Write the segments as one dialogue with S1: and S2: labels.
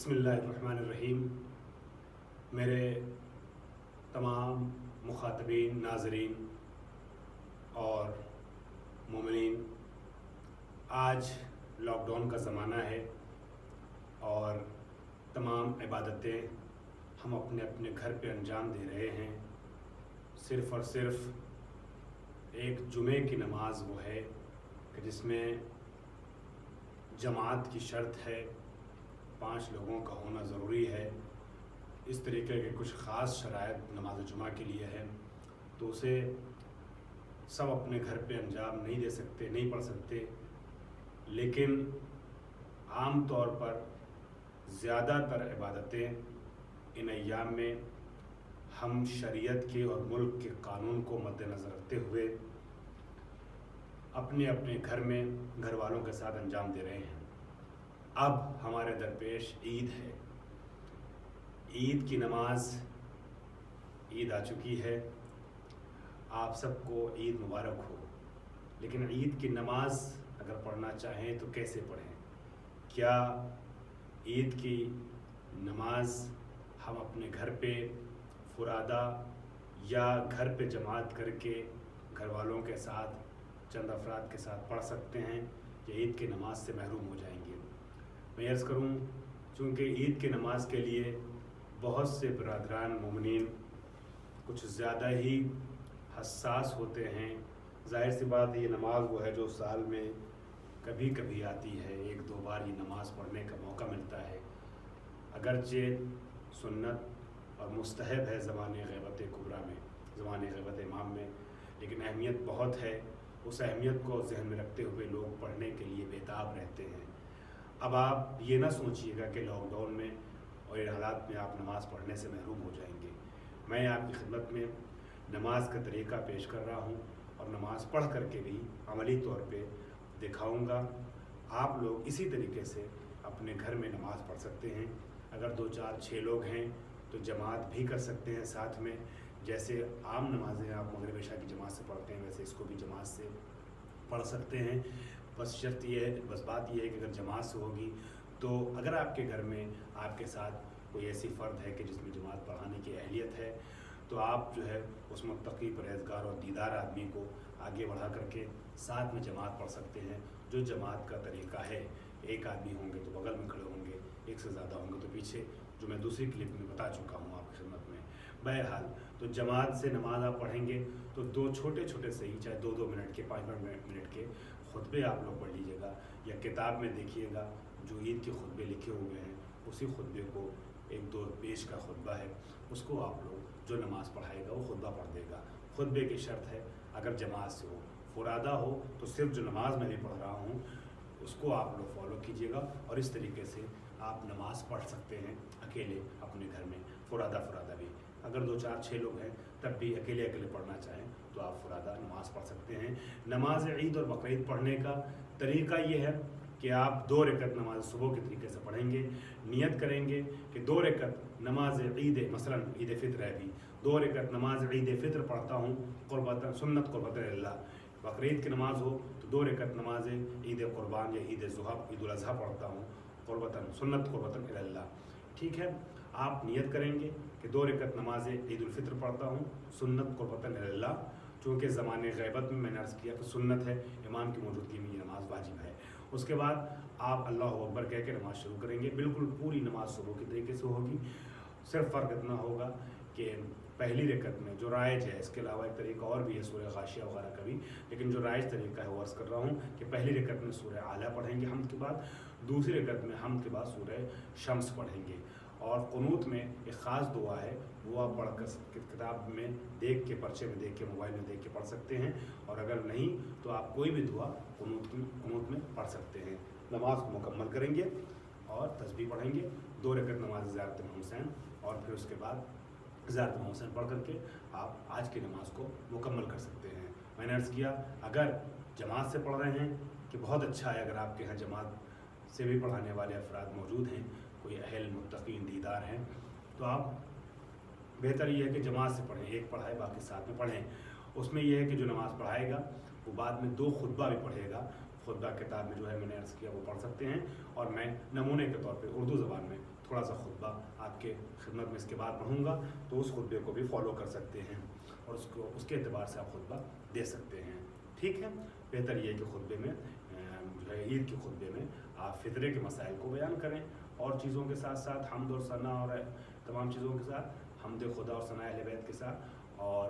S1: बिस्मिल्लाहिर्रहमानिर्रहीम। मेरे तमाम मुखातबीन, नाज़रीन और मोमिनीन, आज लॉकडाउन का ज़माना है और तमाम इबादतें हम अपने अपने घर पे अंजाम दे रहे हैं। सिर्फ़ और सिर्फ एक जुमे की नमाज वो है कि जिसमें जमात की शर्त है, 5 लोगों का होना ज़रूरी है। इस तरीके के कुछ ख़ास शराइत नमाज जुमा के लिए है, तो उसे सब अपने घर पे अंजाम नहीं दे सकते, नहीं पढ़ सकते। लेकिन आम तौर पर ज़्यादातर इबादतें इन अय्याम में हम शरीयत के और मुल्क के कानून को मद्देनज़र रखते हुए अपने अपने घर में घर वालों के साथ अंजाम दे रहे हैं। अब हमारे दरपेश ईद है। ईद की नमाज, ईद आ चुकी है। आप सबको ईद मुबारक हो। लेकिन ईद की नमाज अगर पढ़ना चाहें तो कैसे पढ़ें? क्या ईद की नमाज हम अपने घर पे फुरादा या घर पे जमात करके घर वालों के साथ, चंद अफराद के साथ पढ़ सकते हैं, या ईद की नमाज से महरूम हो जाएंगे? मैं अर्ज़ करूँ, चूँकि ईद की नमाज के लिए बहुत से बरादरान मोमिनीन कुछ ज़्यादा ही हसास होते हैं। ज़ाहिर सी बात है, ये नमाज वो है जो साल में कभी कभी आती है, 1-2 बार ये नमाज़ पढ़ने का मौका मिलता है। अगरचे सुन्नत और मुस्तहब है ज़माने ग़ैबत कुबरा में, ज़माने ग़ैबत इमाम में, लेकिन अहमियत बहुत है। उस अहमियत को ज़हन में रखते हुए लोग पढ़ने के लिए बेताब रहते हैं। अब आप ये ना सोचिएगा कि लॉकडाउन में और इन हालात में आप नमाज़ पढ़ने से महरूम हो जाएंगे। मैं आपकी खिदमत में नमाज का तरीक़ा पेश कर रहा हूँ और नमाज पढ़ करके भी अमली तौर पे दिखाऊंगा। आप लोग इसी तरीके से अपने घर में नमाज़ पढ़ सकते हैं। अगर 2, 4, 6 लोग हैं तो जमात भी कर सकते हैं साथ में। जैसे आम नमाज़ें आप मगरिब इशा की जमात से पढ़ते हैं, वैसे इसको भी जमात से पढ़ सकते हैं। बस शर्त ये है, बस बात यह है कि अगर जमात से होगी तो अगर आपके घर में आपके साथ कोई ऐसी फ़र्द है कि जिसमें जमात पढ़ाने की अहलियत है, तो आप जो है उस मुत्तकी, परहेज़गार और दीदार आदमी को आगे बढ़ा करके साथ में जमात पढ़ सकते हैं। जो जमात का तरीक़ा है, एक आदमी होंगे तो बगल में खड़े होंगे, एक से ज़्यादा होंगे तो पीछे, जो मैं दूसरी क्लिप में बता चुका हूँ आपकी खिदमत में। बहरहाल, तो जमात से नमाज आप पढ़ेंगे तो 2 छोटे छोटे सही, चाहे 2-2 मिनट के, 5-5 मिनट के खुतबे आप लोग पढ़ लीजिएगा, या किताब में देखिएगा जो ईद के खुतबे लिखे हुए हैं, उसी खुतबे को 1-2 पेज का खुतबा है, उसको आप लोग जो नमाज़ पढ़ाएगा वो खुतबा पढ़ देगा। खुतबे की शर्त है अगर जमात से हो, फुरादा हो तो सिर्फ जो नमाज मैं भी पढ़ रहा हूँ उसको आप लोग फॉलो कीजिएगा, और इस तरीके से आप नमाज़ पढ़ सकते हैं अकेले अपने घर में, फुरादा भी। अगर 2, 4, 6 लोग हैं तब भी अकेले पढ़ना चाहें तो आप फुरादा नमाज़ पढ़ सकते हैं। नमाज ईद और बकरीद पढ़ने का तरीक़ा ये है कि आप 2 रकत नमाज सुबह के तरीके से पढ़ेंगे। नियत करेंगे कि 2 रकत नमाज ईद, मसलन ईद फ़ित्र है भी, 2 रकत नमाज ईद फ़ित्र पढ़ता हूँ क़ुर्बतन, सुन्नत क़ुर्बतन लिल्लाह। बकरीद की नमाज हो तो 2 रकत नमाज ईद क़ुरबान या ईद ज़ुहा, ईद उल अज़हा पढ़ता हूँ, क़ुर्बतन, सुन्नत क़ुर्बतन लिल्लाह। ठीक है, आप नियत करेंगे कि 2 रकत नमाज ईद उल फ़ित्र पढ़ता हूँ, सुन्नत क़ुर्बतन लिल्लाह। चूँकि ज़माने ग़ैबत में मैंने अर्ज़ किया कि सुन्नत है, इमाम की मौजूदगी में ये नमाज वाजिब है। उसके बाद आप अल्लाहु अकबर कह के नमाज़ शुरू करेंगे। बिल्कुल पूरी नमाज सुबह के तरीके से होगी। सिर्फ फ़र्क इतना होगा कि पहली रकत में जो राइज है, इसके अलावा एक तरीका और भी है सूरह गाशिया वगैरह का भी, लेकिन जो राइज तरीका है वो अर्ज़ कर रहा हूँ कि पहली रकत में सूरह आला पढ़ेंगे हम्द के बाद, दूसरी रकत में हम्द के बाद सूरह शम्स पढ़ेंगे। और क़ुनूत में एक ख़ास दुआ है, वो आप पढ़ कर किताब में देख के, पर्चे में देख के, मोबाइल में देख के पढ़ सकते हैं। और अगर नहीं तो आप कोई भी दुआ क़ुनूत में पढ़ सकते हैं। नमाज को मुकम्मल करेंगे और तस्बीह पढ़ेंगे, 2 रकत नमाज ज़ियारत इमाम हुसैन, और फिर उसके बाद ज़ियारत इमाम हुसैन पढ़ करके आप आज की नमाज़ को मुकम्मल कर सकते हैं। मैंने अर्ज़ किया, अगर जमात से पढ़ रहे हैं कि बहुत अच्छा है, अगर आपके यहाँ जमात से भी पढ़ाने वाले अफराद मौजूद हैं, कोई अहल मुत्तकीन दीदार हैं, तो आप बेहतर ये है कि जमात से पढ़ें, एक पढ़ाए बाकी साथ में पढ़ें। उसमें यह है कि जो नमाज़ पढ़ाएगा वो बाद में 2 खुतबा भी पढ़ेगा। खुतबा किताब में जो है मैंने अर्ज़ किया वो पढ़ सकते हैं, और मैं नमूने के तौर पे उर्दू ज़बान में تھوڑا سا خطبہ آپ کے خدمت میں اس کے بعد پڑھوں گا، تو اس خطبے کو بھی فالو کر سکتے ہیں اور اس کے اعتبار سے آپ خطبہ دے سکتے ہیں، ٹھیک ہے۔ بہتر یہ ہے کہ خطبے میں جو ہے عید کے خطبے میں آپ فطرے کے مسائل کو بیان کریں، اور چیزوں کے ساتھ ساتھ حمد اور ثنا اور تمام چیزوں کے ساتھ، حمد خدا اور ثنا اہل بیت کے ساتھ، اور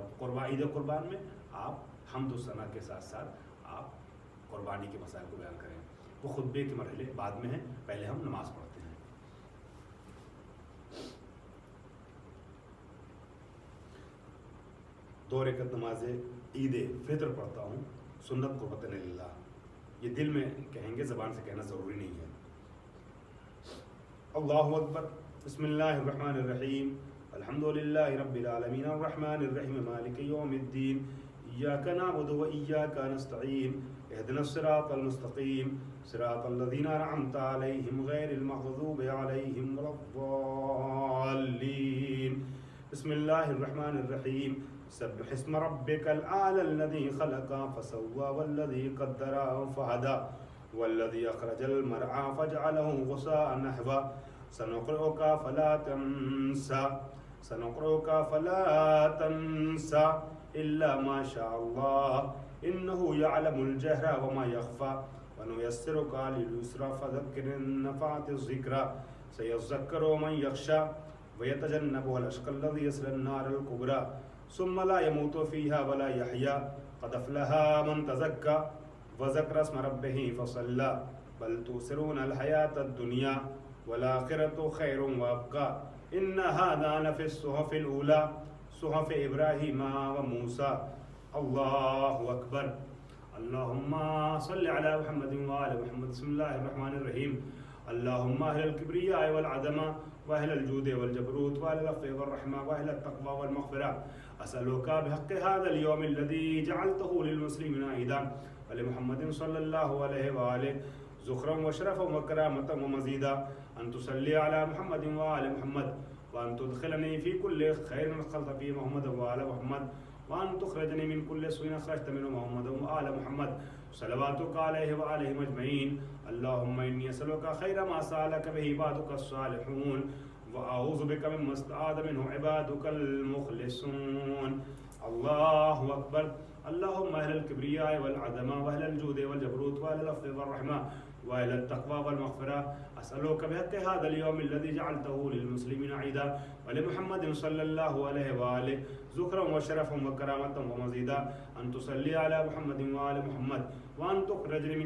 S1: عید قربان میں آپ حمد و ثنا کے ساتھ ساتھ آپ قربانی کے مسائل کو بیان کریں۔ وہ خطبے کے مرحلے بعد میں ہیں، پہلے ہم نماز پڑھتے ہیں۔ دو رکعت نماز عید فطر پڑھتا ہوں، سنت قربتن للہ، یہ دل میں کہیں گے، زبان سے کہنا ضروری نہیں ہے۔ اللہ اکبر، بسم اللہ الرحمن الرحیم، الحمد للہ رب العالمین الرحمن الرحیم مالک یوم الدین، ایاک نعبد و ایاک نستعین، اہدنا الصراط المستقیم، صراط الذین انعمت علیہم غیر المغضوب علیہم ولا الضالین۔ بسم اللہ الرحمن الرحیم، سبح اسم ربک الاعلی الذی خلق فسوى والذی قدر فہدى والذی اخرج المرعى فجعله غثاء نحوا سنقرئك فلا تنسى إلا ما شاء الله إنه يعلم الجهر وما يخفى ونيسرك لليسرى فذكر إن نفعت الذكرى سيذكر من يخشى ويتجنبها الأشقى الذي يصلى النار الكبرى ثم لا يموت فيها ولا يحيى قد أفلح من تزكى وذكر اسم ربه فصلى بل تؤثرون الحياة الدنيا والآخرة خير وأبقى إن هذا لفي الصحف الأولى صحف إبراهيم وموسى۔ الله أكبر، اللهم صل على محمد وآل محمد۔ بسم الله الرحمن الرحيم، اللهم أهل الكبرياء والعظمة وأهل الجود والجبروت وأهل العفو والرحمة وأهل التقوى والمغفرة أسألك بحق هذا اليوم الذي جعلته للمسلمين عيدا ولمحمد صلى الله عليه وآله ذخرا وشرفا وكرامة ومزيدا أن تصلي على محمد وآل محمد وأن تدخلني في كل خير خلق في محمد وآل محمد وأن تخرجني من كل سوء أخرجت منه محمد وآل محمد صلواتك عليه وآله أجمعين۔ اللهم إني أسألك خير ما سألك به عبادك الصالحون وأعوذ بك مما استعاذ منه عبادك المخلصون۔ الله أكبر، اللهم أهل الكبرياء والعظمة وأهل الجود والجبروت وأهل العفو والرحمة وأهل التقوى والمغفرة أسألك بحق هذا اليوم الذي جعلته للمسلمين عيدا ولمحمد صلى الله عليه وآله ذكرا وشرفا وكرامة ومزيدا أن تصلي على محمد وآل محمد وأن تخرجني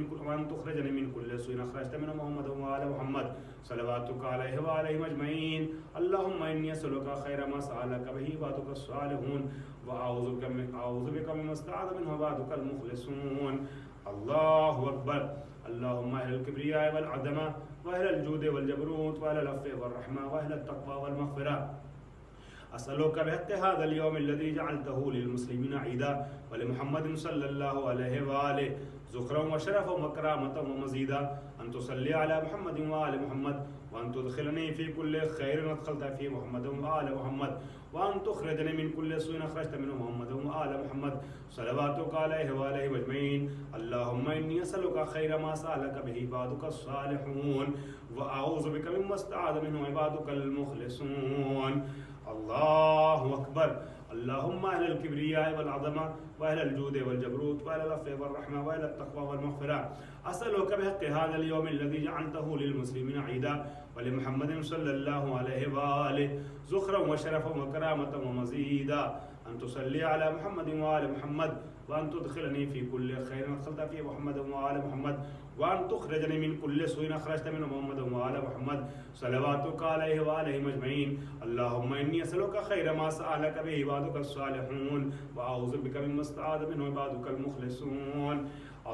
S1: من كل سوء أخرجت منه محمد وآل محمد صلواتك عليه وآله أجمعين۔ اللهم إني أسألك خير ما سألك به عبادك الصالحون وأعوذ بك مما استعاذ منه عبادك المخلصون۔ الله أكبر، اللهم أهل الكبرياء والعظمة وأهل الجود والجبروت وأهل العفو والرحمة وأهل التقوى والمغفرة أسألك بحق هذا اليوم الذي جعلته للمسلمين عيدا ولمحمد صلى الله عليه وآله ذخرا وشرفا وكرامة ومزيدا أن تصلي على محمد وآل محمد وأن تدخلني في كل خير أدخلت في محمد وآل محمد وأن تخرجني من كل سوء أخرجت منه محمد وآل محمد صلواتك عليه وآله أجمعين۔ اللهم إني أسألك خير ما سألك به عبادك الصالحون وأعوذ بك مما استعاذ منه عبادك المخلصون۔ الله أكبر، اللهم أهل الكبرياء والعظمة وأهل الجود والجبروت وأهل العفو والرحمة وأهل التقوى والمغفرة أسألك بحق هذا اليوم الذي جعلته للمسلمين عيدا ولمحمد صلى الله عليه وآله ذخرا وشرفا وكرامة ومزيدا أن تصلي على محمد وآل محمد وأن تدخلني في كل خير أدخلت في محمد وآل محمد وأن تخرجني من كل سوء أخرجت منه محمد وآل محمد صلواتك عليه وآله أجمعين۔ اللهم إني أسألك خير ما سألك به عبادك الصالحون وأعوذ بك مما استعاذ منه عبادك المخلصون۔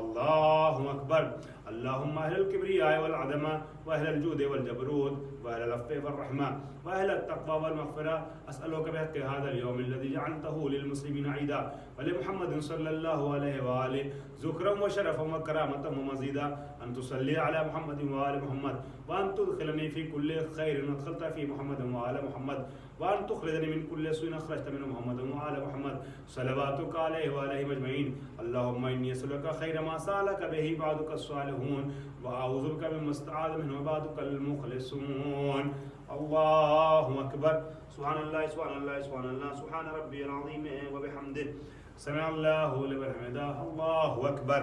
S1: الله أكبر، اللهم أهل الكبرياء والعظمة وأهل الجود والجبروت وأهل العفو والرحمة وأهل التقوى والمغفرة أسألك بحق هذا اليوم الذي جعلته للمسلمين عيدا ولمحمد صلى الله عليه وآله ذكرا وشرفا وكرامة ومزيدا أن تصلي على محمد وآل محمد وأن تدخلني في كل خير أدخلت في محمد وآل محمد وأن تخرجني من كل سوء أخرجت منه محمد وآل محمد صلواتك عليه وآله أجمعين۔ اللهم إني أسألك خير ما سألك به عبادك الصالحون الصالحون وأعوذ بك مما استعاذ منه عبادك المخلصون. الله أكبر. سبحان الله سبحان الله سبحان الله سبحان ربي العظيم وبحمده سمع الله لمن حمده. الله أكبر.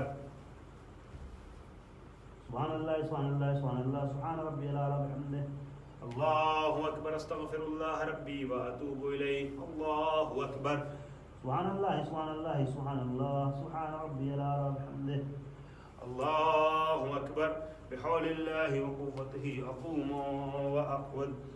S1: سبحان الله سبحان الله سبحان الله سبحان ربي الأعلى وبحمده. الله أكبر. أستغفر الله ربي وأتوب إليه. الله أكبر. سبحان الله سبحان الله سبحان الله سبحان ربي الأعلى وبحمده. الله أكبر. بحول الله وقوته أقوم وأقعد.